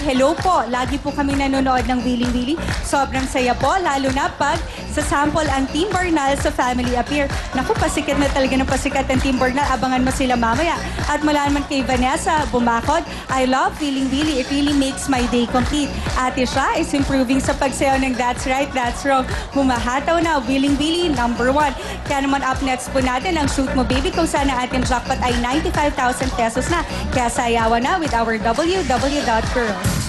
hello po. Lagi po kami nanonood ng Willing Willy. Sobrang saya po, lalo na pag sa sample ang Team Bernal sa Family Appear. Naku, pasikat na talaga ng pasikat ng Team Bernal. Abangan mo sila mamaya. At mula naman kay Vanessa Bumakod, I love Willing Willy. It really makes my day complete. Ate siya is improving sa pagsayaw ng That's Right, That's Wrong. Humahataw na, Willing Willy, #1. Kaya naman up next po natin ang Shoot Mo Baby kung saan ang ating jackpot ay 95,000 pesos na. Kaya sayawan na with our www.girls.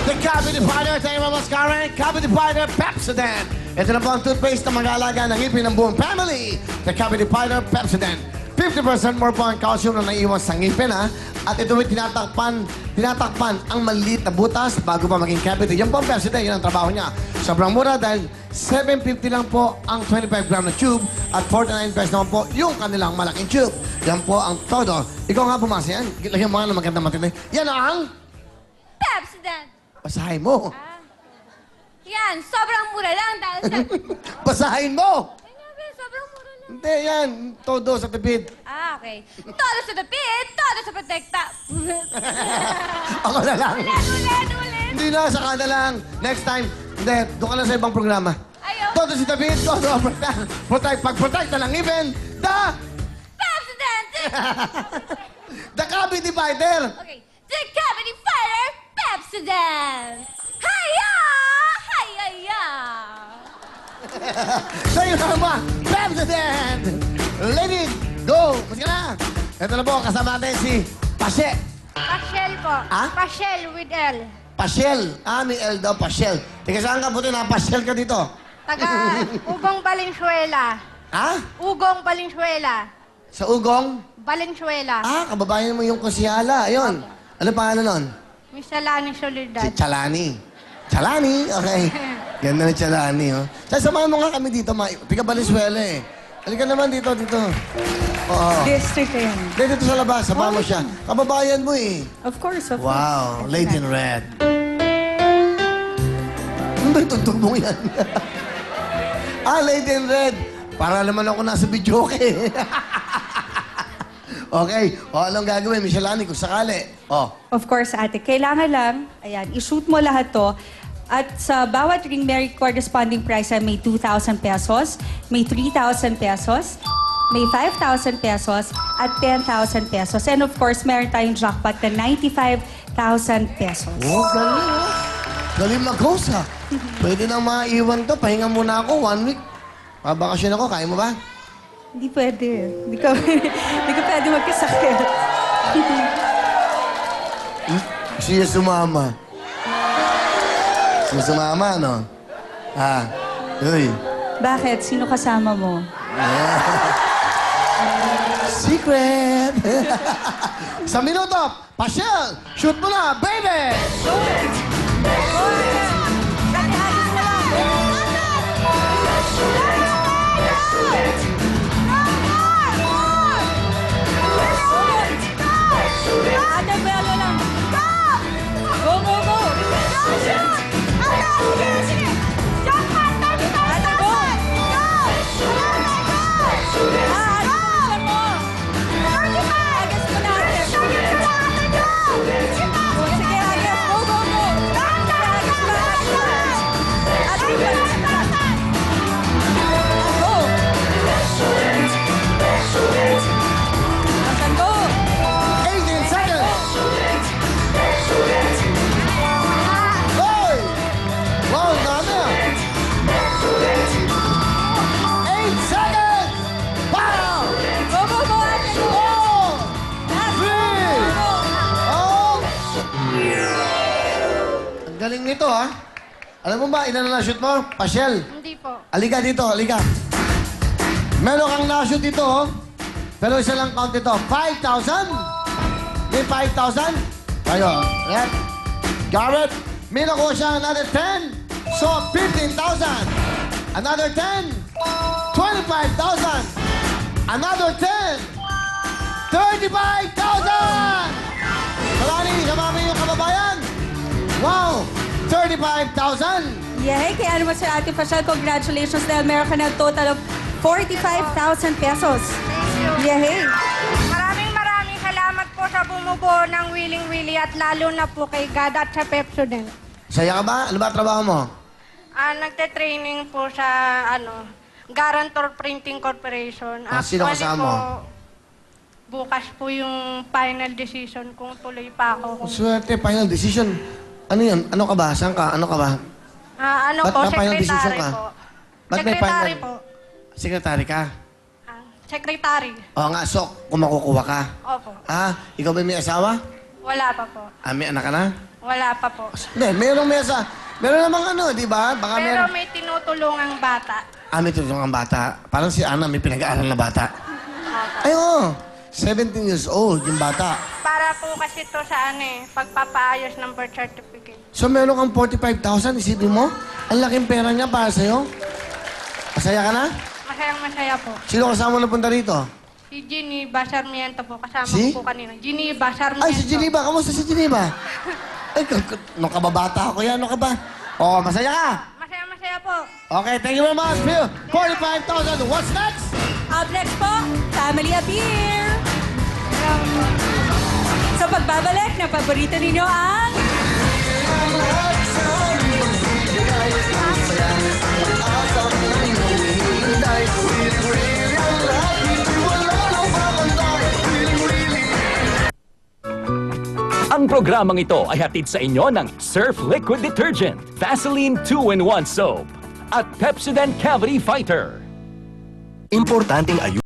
The Cavity Fighter, tayo mga mascara, Cavity Fighter Pepsodent. Ito na po ang toothpaste na mag-aalaga ng ngipin ng buong family. The Cavity Fighter Pepsodent. 50% more po ang calcium na naiiwan sa ngipin, ha? At ito ay tinatakpan ang maliit na butas bago pa maging cavity. Yan po ang Pepsodent, yan ang trabaho niya. Sobrang mura dahil 750 lang po ang 25 gram na tube at 49 pesos naman po yung kanilang malaking tube. Yan po ang todo. Ikaw nga bumasa yan. Lagyan mo nga ng magandang matindi. Yan ang Pepsodent. basahin mo. Yan, sobrang mura lang dahil sa... Basahin mo! Ay, nabi, sobrang mura lang. Hindi, yan. Todo sa tipid. Okay. Todo sa dapit, todo sa protekta. Ako na lang. Ulit. Hindi na, saka na lang. Next time, hindi, doon ka na sa ibang programa. Ayaw. Todo sa tipid, todo sa protect. Pag-protect na lang even, Pepsodent! the Cavity Fighter. Okay. The Cavity Fighter Pepsodent! Hiya! Hiya! Sa'yo na ba? Pepsodent! Ladies, go! Mas ka na. Ito na po, kasama natin si Pashe. Pashel po. Ah? Pashel with L. Pashel. May L daw, Pashel. Teka, saan ka buti na Pashel ka dito? Taga Ugong Valenzuela. Ha? Ugong Valenzuela. Sa Ugong? Valenzuela. Kababayan mo yung kusyala. Ayun. Ano pangalan nun? Miss Alani Si Soledad. Chalani. Chalani? Okay. Ganda ni Chalani, oh. Sasamahan mo nga kami dito, Tiga Valenzuela, eh. Halika naman dito. Oo. District 10. Dito sa labas, samahan mo siya. Kababayan mo, eh. Of course, of course. Wow, Lady in Red. Ano ba yung tugtog mo yan? Lady in Red. Para naman ako nasa video, okay? Okay. Anong gagawin, Michelani, kung sakali? Of course, ate. Kailangan lang, ayan, i-shoot mo lahat to. At sa bawat ring merit corresponding price ay may 2,000 pesos, may 3,000 pesos, may 5,000 pesos, at 10,000 pesos. And of course, meron tayong jackpot na 95,000 pesos. Galing, oh. Galing mag-host, ha? Pwede nang maiwan to. Pahinga muna ako, 1 week. Pabakasyon ako, kaya mo ba? Hindi pwede. Hindi ka pwede magkasakit. Siya sumama. Siya sumama, no? Uy. Bakit? Sino kasama mo? Secret! Sa minuto, Pashel, shoot mo na, baby! Ate, belo lang. Go, go, go! Galing nito, ha? Alam mo ba, ilan na na-shoot mo? Pashel. Hindi po. Halika dito, halika. Meron kang na-shoot dito, oh. Pero isa lang count ito. 5,000? May 5,000? Tayo. Red. Garrett. May nakuha siya another 10. So, 15,000. Another 10. 25,000. 25,000. Another 10. 35,000. Sabami yung kababayan. Wow, 35,000. Yay! Kaya naman sa Ate Fashel, congratulations dahil meron ka ng total of 45,000 pesos. Thank you. Yay! Maraming salamat po sa bumubuo ng Willing Willy at lalo na po kay God at sa Pepsodent. Saya ka ba? Ano ba trabaho mo? Nagte-training po sa Guarantor Printing Corporation. Sino Actually kasama mo? po, bukas po yung final decision kung tuloy pa ako. Swerte, final decision. Ano yun? Ano ka ba? Saan ka? Ano ka ba? Ba't Po, na final decision secretary ka? po. Ba't may Secretary final- po. Sekretary ka? Secretary. Oo nga, so, kung makukuha ka. Opo. Ikaw ba may asawa? Wala pa po. May anak ka na? Wala pa po. Hindi, merong may asawa. Meron namang ano, di ba? Baka Pero meron. may tinutulungang bata. May tutulong ang bata. Parang si Ana, may pinag-aaral na bata. Ay, oo. 17 years old, yung bata. Para po kasi to sa pagpapaayos ng birth certificate. So, meron kang 45,000, isipin mo? Ang laking pera niya para sa'yo. Masaya ka na? Masayang-masaya po. Sino kasama mo na punta rito? Si Geneva Sarmiento po, kasama Si? ko po kanina. Geneva Sarmiento. Ay, si Geneva. Kamusta si Geneva? Ay, nung kababata ako yan, ano ka ba? Oo, masaya ka? Masaya-masaya po. Okay, thank you very much, Phil. 45,000. What's next? Up next po, Family Appear! Sa pagbabalik na paborito ninyo ang... Ang programang ito ay hatid sa inyo ng Surf Liquid Detergent, Vaseline 2-in-1 Soap, at Pepsodent Cavity Fighter. Importanteng ayuda